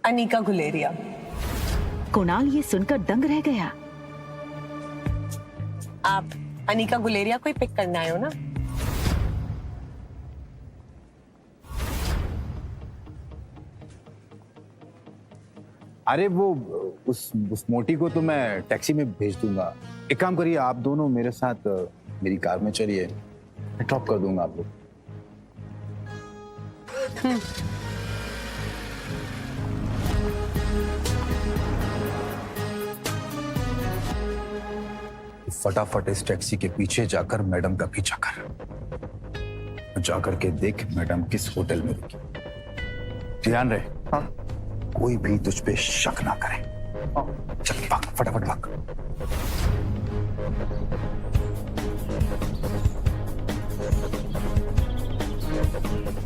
अनिका गुलेरिया। कुणाल ये सुनकर दंग रह गया। आप अनिका गुलेरिया को ही पिक करना आए हो ना? अरे वो उस मोटी को तो मैं टैक्सी में भेज दूंगा। एक काम करिए, आप दोनों मेरे साथ मेरी कार में चलिए, मैं ड्रॉप कर दूंगा आप लोग। फटाफट इस टैक्सी के पीछे जाकर मैडम का पीछा कर, जाकर के देख मैडम किस होटल में रुकी। ध्यान रहे, हाँ? कोई भी तुझ पे शक ना करे। चल भाग, फटाफट भाग।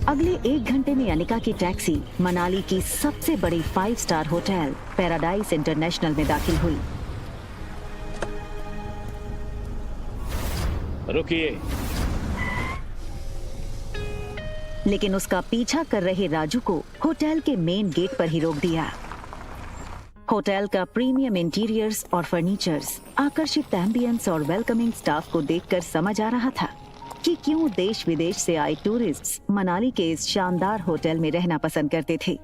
अगले 1 घंटे में अनिका की टैक्सी मनाली की सबसे बड़ी 5 स्टार होटल पैराडाइज इंटरनेशनल में दाखिल हुई। रुकिए। लेकिन उसका पीछा कर रहे राजू को होटल के मेन गेट पर ही रोक दिया। होटल का प्रीमियम इंटीरियर्स और फर्नीचर्स, आकर्षित एम्बियंस और वेलकमिंग स्टाफ को देखकर समझ आ रहा था कि क्यों देश विदेश से आए टूरिस्ट्स मनाली के इस शानदार होटल में रहना पसंद करते थे।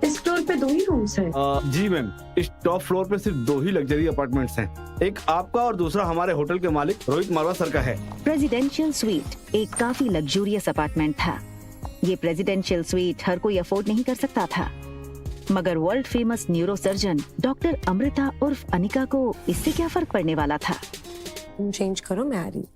इस फ्लोर पे 2 ही रूम्स हैं। जी मैम, इस टॉप फ्लोर पे सिर्फ 2 ही लग्जरी अपार्टमेंट्स हैं। एक आपका और दूसरा हमारे होटल के मालिक रोहित मारवा सर का है। प्रेसिडेंशियल स्वीट एक काफी लग्जूरियस अपार्टमेंट था। ये प्रेसिडेंशियल स्वीट हर कोई अफोर्ड नहीं कर सकता था, मगर world famous neuro surgeon doctor Amrita उर्फ अनिका को इससे क्या फर्क पड़ने वाला था। तुम चेंज करो, मैं आ रही।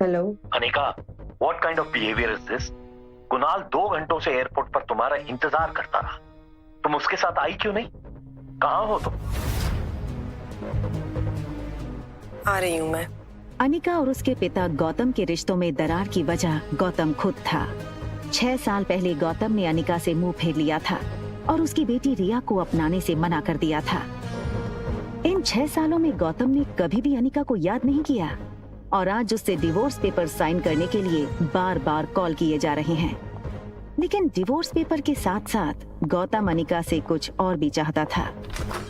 Hello Anika, what kind of behaviour is this? Kunal 2 घंटों से एयरपोर्ट पर तुम्हारा इंतजार करता रहा, तुम उसके साथ आई क्यों नहीं? कहाँ हो तुम? आ रही हूँ मैं। अनिका और उसके पिता गौतम के रिश्तों में दरार की वजह गौतम खुद था। 6 साल पहले गौतम ने अनिका से मुंह फेर लिया था और उसकी बेटी रिया को अपनाने से मना कर दिया था। इन 6 सालों में गौतम ने कभी भी अनिका को याद नहीं किया और आज उससे डिवोर्स पेपर साइन करने के लिए बार बार कॉल किए जा रहे हैं। लेकिन डिवोर्स पेपर के साथ साथ गौतम अनिका से कुछ और भी चाहता था।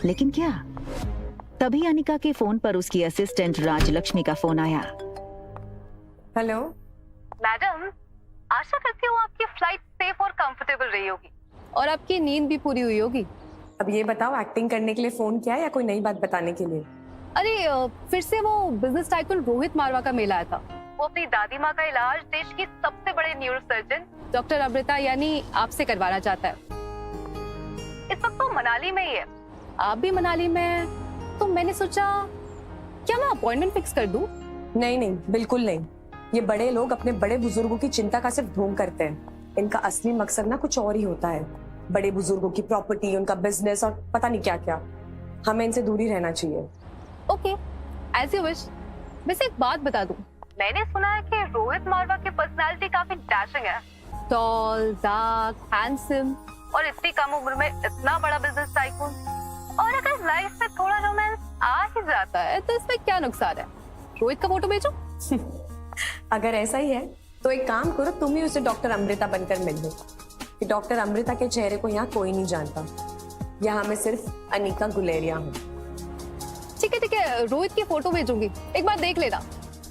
लेकिन क्या? तभी अनिका के फोन पर उसकी असिस्टेंट राजलक्ष्मी का फोन आया। हेलो मैडम, आशा करती हूँ आपकी फ्लाइट सेफ और कंफर्टेबल रही होगी और आपकी नींद भी पूरी हुई होगी। अब ये बताओ, एक्टिंग करने के लिए फोन किया या कोई नई बात बताने के लिए? अरे फिर से वो बिजनेस टाइकून रोहित मारवा का मेल आया था। वो अपनी दादी माँ का इलाज देश की सबसे बड़े न्यूरो सर्जन डॉक्टर अमृता यानी आपसे करवाना चाहता है। इस वक्त वो मनाली में ही है, आप भी मनाली में हैं, तो मैंने सोचा क्या मैं अपॉइंटमेंट फिक्स कर दूं? नहीं नहीं, बिल्कुल नहीं। ये बड़े लोग अपने बड़े बुजुर्गों की चिंता का सिर्फ ढोंग करते हैं। इनका असली मकसद ना कुछ और ही होता है। बड़े बुजुर्गों की प्रॉपर्टी, उनका बिजनेस और पता नहीं क्या क्या। हमें इनसे दूरी रहना चाहिए। Okay, as you wish. वैसे एक बात बता दूं, मैंने सुना है कि रोहित मारवा की पर्सनालिटी काफी डैशिंग है। टॉल, डार्क, हैंडसम और इतनी कम उम्र में इतना बड़ा बिजनेस टाइकून। और अगर लाइफ में थोड़ा रोमांस आ ही जाता है तो इसमें क्या नुकसान है? रोहित का फोटो भेजो। अगर ऐसा ही है तो एक काम करो, तुम ही उसे डॉक्टर अमृता बनकर मिल लो। कि डॉक्टर अमृता के चेहरे को यहाँ कोई नहीं जानता। यहाँ मैं सिर्फ अनिका गुलेरिया हूँ। ठीक है, रोहित की फोटो भेजूंगी, एक बार देख लेना।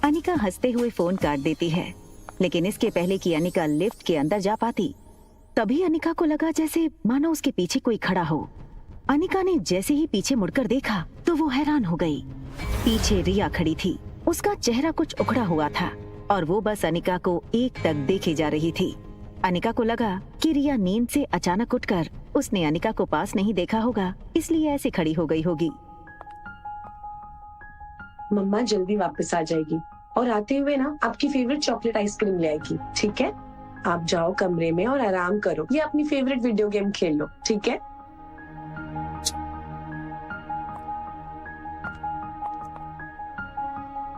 अनिका हंसते हुए फोन काट देती है, लेकिन इसके पहले कि अनिका लिफ्ट के अंदर जा पाती, तभी अनिका को लगा जैसे मानो उसके पीछे कोई खड़ा हो। अनिका ने जैसे ही पीछे मुड़कर देखा तो वो हैरान हो गई। पीछे रिया खड़ी थी। उसका चेहरा कुछ उखड़ा हुआ था और वो बस अनिका को एकटक देखे जा रही थी। अनिका को लगा कि रिया नींद से अचानक उठकर उसने अनिका को पास नहीं देखा होगा, इसलिए ऐसे खड़ी हो गई होगी। मम्मा जल्दी वापस आ जाएगी और आते हुए ना आपकी फेवरेट चॉकलेट आइसक्रीम ले आएगी, ठीक है? आप जाओ कमरे में और आराम करो या अपनी फेवरेट वीडियो गेम खेल लो, ठीक है?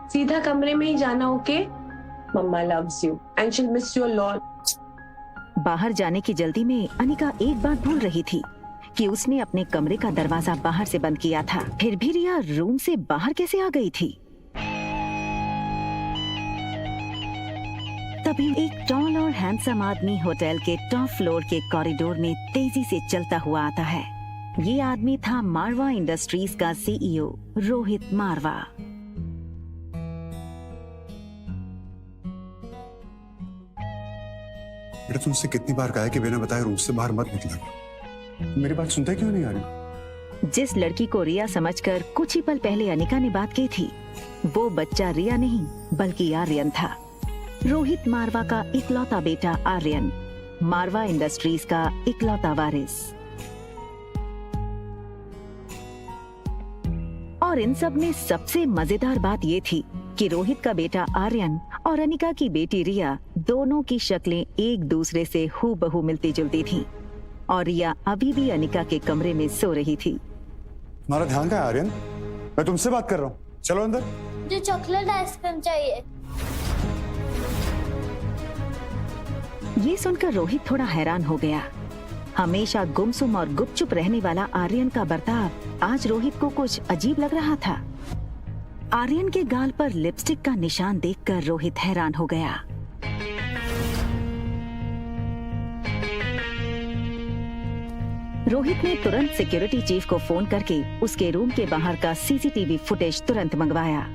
सीधा कमरे में ही जाना, okay? Mama loves you and she will miss you a lot. बाहर जाने की जल्दी में अनिका एक बात भूल रही थी कि उसने अपने कमरे का दरवाजा बाहर से बंद किया था। फिर भी रिया रूम से बाहर कैसे आ गई थी? तभी एक टॉल और हैंडसम आदमी होटल के टॉप फ्लोर के कॉरिडोर में तेजी से चलता हुआ आता है। ये आदमी था मारवा इंडस्ट्रीज का सीईओ रोहित मारवा। बेटा तुमसे कितनी बार कहा है कि बिना बताए रूम से बाहर मत निकला। मेरी बात सुनते क्यों नहीं आ रही? जिस लड़की को रिया समझकर कुछ ही पल पहले अनिका ने बात की थी, वो बच्चा रिया नहीं बल्कि आर्यन था। रोहित मारवा का इकलौता बेटा आर्यन, मारवा इंडस्ट्रीज का इकलौता वारिस। और इन सब में सबसे मजेदार बात ये थी कि रोहित का बेटा आर्यन और अनिका की बेटी रिया दोनों की शक्लें एक दूसरे से हूबहू मिलती जुलती थीं। और रिया अभी भी अनिका के कमरे में सो रही थी। तुम्हारा ध्यान कहाँ है आर्यन? मैं तुमसे बात कर रहा हूँ, चलो अंदर। मुझे चॉकलेट आइसक्रीम चाहिए। ये सुनकर रोहित थोड़ा हैरान हो गया। हमेशा गुमसुम और गुपचुप रहने वाला आर्यन का बर्ताव आज रोहित को कुछ अजीब लग रहा था। आर्यन के गाल पर लिपस्टिक का निशान देखकर रोहित हैरान हो गया। रोहित ने तुरंत सिक्योरिटी चीफ को फोन करके उसके रूम के बाहर का सीसीटीवी फुटेज तुरंत मंगवाया।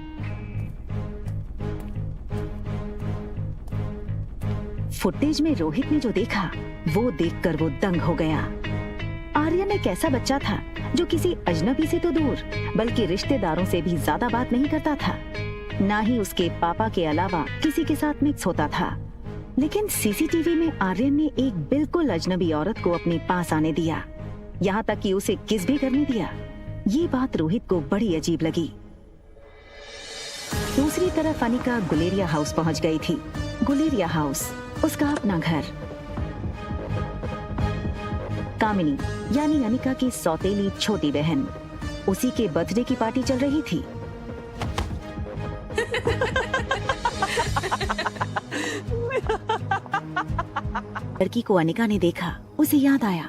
फुटेज में रोहित ने जो देखा वो देखकर वो दंग हो गया। आर्यन एक ऐसा बच्चा था जो किसी अजनबी से तो दूर बल्कि रिश्तेदारों से भी ज्यादा बात नहीं करता था, ना ही उसके पापा के अलावा किसी के साथ मिक्स होता था। लेकिन सीसीटीवी में आर्यन ने एक बिल्कुल अजनबी औरत को अपने पास आने दिया, यहाँ तक कि उसे किस भी करने दिया। ये बात रोहित को बड़ी अजीब लगी। दूसरी तरफ अनिका गुलेरिया हाउस पहुंच गई थी। गुलेरिया हाउस उसका अपना घर। कामिनी यानी अनिका की सौतेली छोटी बहन, उसी के बर्थडे की पार्टी चल रही थी। लड़की को अनिका ने देखा, उसे याद आया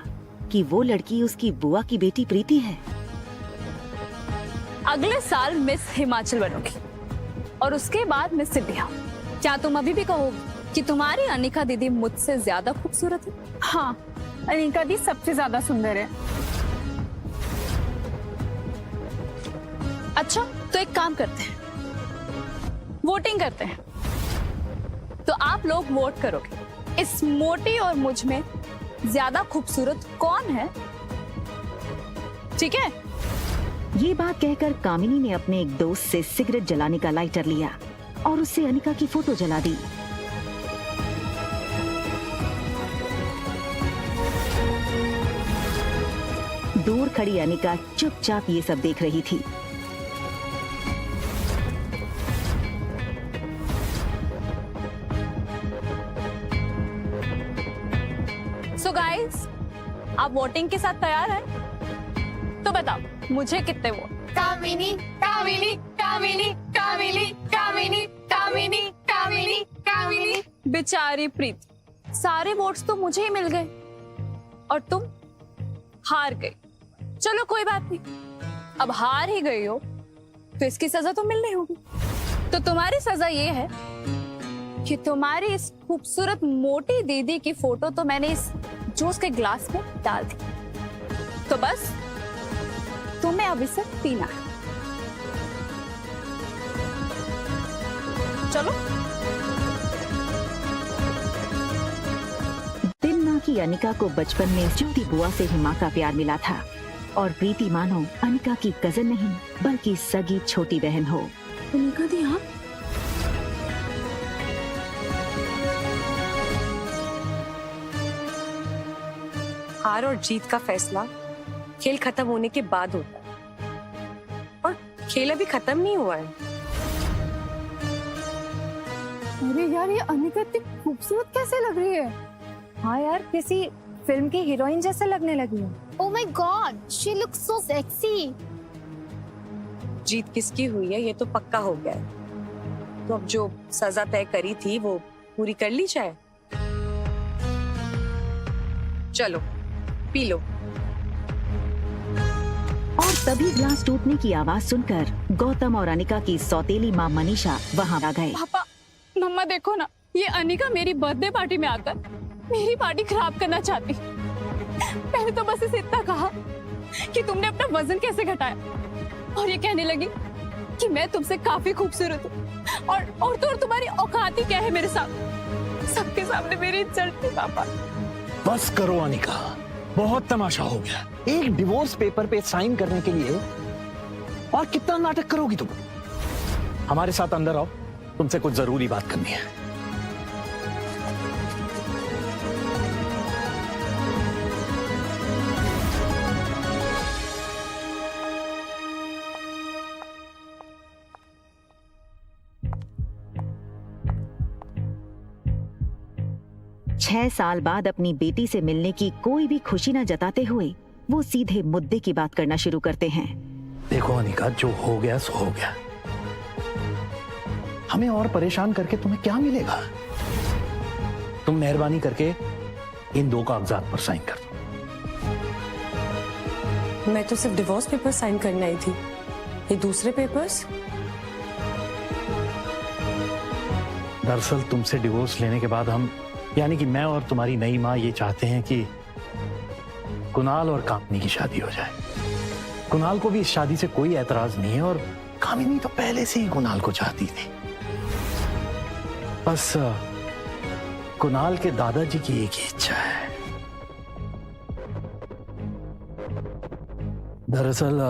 कि वो लड़की उसकी बुआ की बेटी प्रीति है। अगले साल मिस हिमाचल बनोगी और उसके बाद मिस इंडिया। क्या तुम अभी भी कहोगी कि तुम्हारी अनिका दीदी मुझसे ज्यादा खूबसूरत है? हाँ, अनिका दी सबसे ज्यादा सुंदर है। अच्छा, तो एक काम करते हैं, वोटिंग करते हैं। तो आप लोग वोट करोगे इस मोटी और मुझ में ज्यादा खूबसूरत कौन है, ठीक है? ये बात कहकर कामिनी ने अपने एक दोस्त से सिगरेट जलाने का लाइटर लिया और उससे अनिका की फोटो जला दी। दूर खड़ी अनिका चुपचाप ये सब देख रही थी। सो गाइस, आप वोटिंग के साथ तैयार हैं? तो बताओ मुझे कितने वोट? कामिनी, कामिनी, कामिनी, कामिनी, कामिनी, कामिनी, कामिनी, कामिनी। बेचारी प्रीति, सारे वोट्स तो मुझे ही मिल गए और तुम हार गई। चलो कोई बात नहीं, अब हार ही गई हो तो इसकी सजा तो मिलनी होगी। तो तुम्हारी सजा ये है कि तुम्हारी इस खूबसूरत मोटी दीदी की फोटो तो मैंने इस जूस के ग्लास में डाल दी, तो बस तुम्हें अब इसे पीना है। चलो। दिन ना की अनिका को बचपन में छोटी बुआ से ही माँ का प्यार मिला था और प्रीति मानो अनिका की कजन नहीं बल्कि सगी छोटी बहन हो। अनिका दी, हाँ? हार और जीत का फैसला खेल खत्म होने के बाद होता है और खेल अभी खत्म नहीं हुआ है। अरे यार, ये अनिका इतनी खूबसूरत कैसे लग रही है? हाँ यार, किसी फिल्म की हीरोइन जैसे लगने लगी है। Oh my God, she looks so sexy. जीत किसकी हुई है ये तो पक्का हो गया है, तो अब जो सजा तय करी थी वो पूरी कर ली जाए। चलो पी लो। और तभी ग्लास टूटने की आवाज सुनकर गौतम और अनिका की सौतेली माँ मनीषा वहाँ आ गए। पापा, मम्मा देखो ना, ये अनिका मेरी बर्थडे पार्टी में आकर मेरी पार्टी खराब करना चाहती। पहले तो बस इसे इतना कहा कि तुमने अपना वजन कैसे घटाया, और ये कहने लगी कि मैं तुमसे काफी खूबसूरत हूँ और तुम्हारी औकात ही क्या है मेरे साथ। सबके सामने मेरी इज्जत थी पापा। बस करो अनिका, बहुत तमाशा हो गया। एक डिवोर्स पेपर पे साइन करने के लिए और कितना नाटक करोगी तुम? हमारे साथ अंदर आओ, तुमसे कुछ जरूरी बात करनी है। छह साल बाद अपनी बेटी से मिलने की कोई भी खुशी न जताते हुए वो सीधे मुद्दे की बात करना शुरू करते हैं। देखो अनिका, जो हो गया सो हो गया। हमें और परेशान करके तुम्हें क्या मिलेगा? तुम मेहरबानी करके इन 2 कागजात पर साइन कर दो। मैं तो सिर्फ डिवोर्स पेपर साइन करने आई थी, ये दूसरे पेपर्स? दरअसल तुमसे डिवोर्स लेने के बाद हम, यानी कि मैं और तुम्हारी नई माँ, ये चाहते हैं कि कुणाल और कामिनी की शादी हो जाए। कुणाल को भी इस शादी से कोई एतराज नहीं है, और कामिनी तो पहले से ही कुणाल को चाहती थी। बस कुणाल के दादाजी की एक ही इच्छा है। दरअसल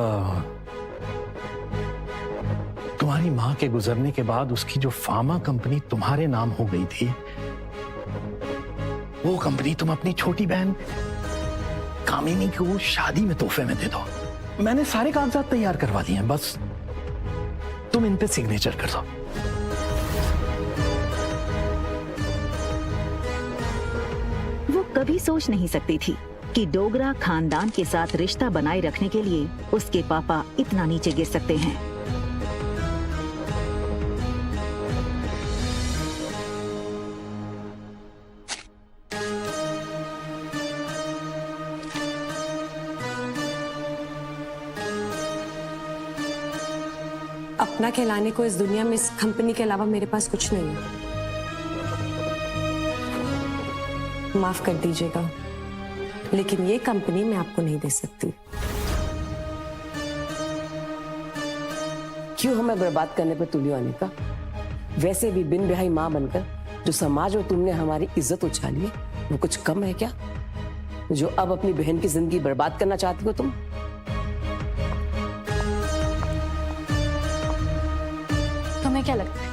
तुम्हारी माँ के गुजरने के बाद उसकी जो फार्मा कंपनी तुम्हारे नाम हो गई थी, वो कंपनी तुम अपनी छोटी बहन कामिनी को शादी में तोहफे में दे दो। मैंने सारे कागजात तैयार करवा दिए हैं, बस तुम इन पे सिग्नेचर कर दो। वो कभी सोच नहीं सकती थी कि डोगरा खानदान के साथ रिश्ता बनाए रखने के लिए उसके पापा इतना नीचे गिर सकते हैं। अपना कहलाने को इस दुनिया में इस कंपनी के अलावा मेरे पास कुछ नहीं है। माफ कर दीजिएगा, लेकिन ये कंपनी मैं आपको नहीं दे सकती। क्यों हमें बर्बाद करने पर तुली अनिका? वैसे भी बिन ब्याही माँ बनकर जो समाज में तुमने हमारी इज्जत उछाली है, वो कुछ कम है क्या, जो अब अपनी बहन की जिंदगी बर्बाद करना चाहती हो तुम? तुम्हें क्या लगता है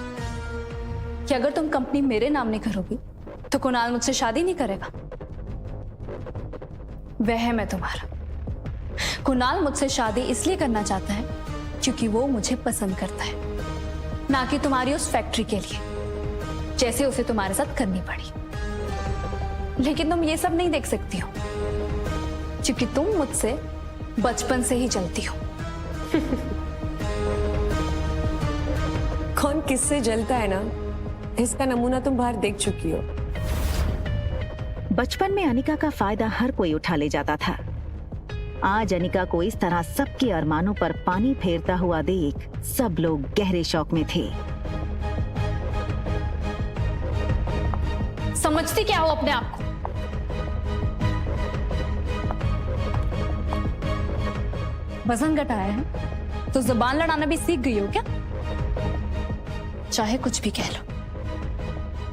कि अगर तुम कंपनी मेरे नाम नहीं करोगी तो कुणाल मुझसे शादी नहीं करेगा? वह है मैं तुम्हारा। कुणाल मुझसे शादी इसलिए करना चाहता है क्योंकि वो मुझे पसंद करता है, ना कि तुम्हारी उस फैक्ट्री के लिए, जैसे उसे तुम्हारे साथ करनी पड़ी। लेकिन तुम ये सब नहीं देख सकती हो क्योंकि तुम मुझसे बचपन से ही चलती हो। कौन किससे जलता है ना, इसका नमूना तुम बाहर देख चुकी हो। बचपन में अनिका का फायदा हर कोई उठा ले जाता था। आज अनिका को इस तरह सबके अरमानों पर पानी फेरता हुआ देख सब लोग गहरे शौक में थे। समझती क्या हो अपने आप को? वजन घटाया है तो जुबान लड़ाना भी सीख गई हो क्या? चाहे कुछ भी कह लो,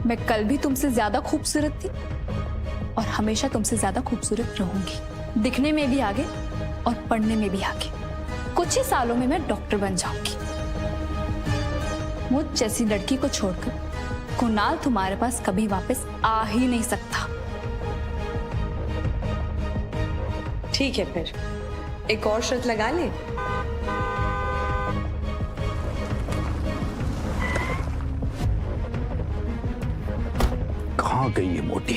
मैं कल भी तुमसे ज्यादा खूबसूरत थी और हमेशा तुमसे ज्यादा खूबसूरत रहूंगी। दिखने में भी आगे और पढ़ने में भी आगे। कुछ ही सालों में मैं डॉक्टर बन जाऊंगी। मुझ जैसी लड़की को छोड़कर कुणाल तुम्हारे पास कभी वापस आ ही नहीं सकता। ठीक है, फिर एक और शर्त लगा ले। कहाँ गई ये मोटी?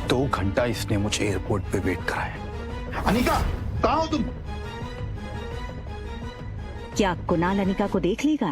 2 घंटा इसने मुझे एयरपोर्ट पे वेट कराया। अनिका, कहाँ हो तुम? क्या कुणाल अनिका को देख लेगा?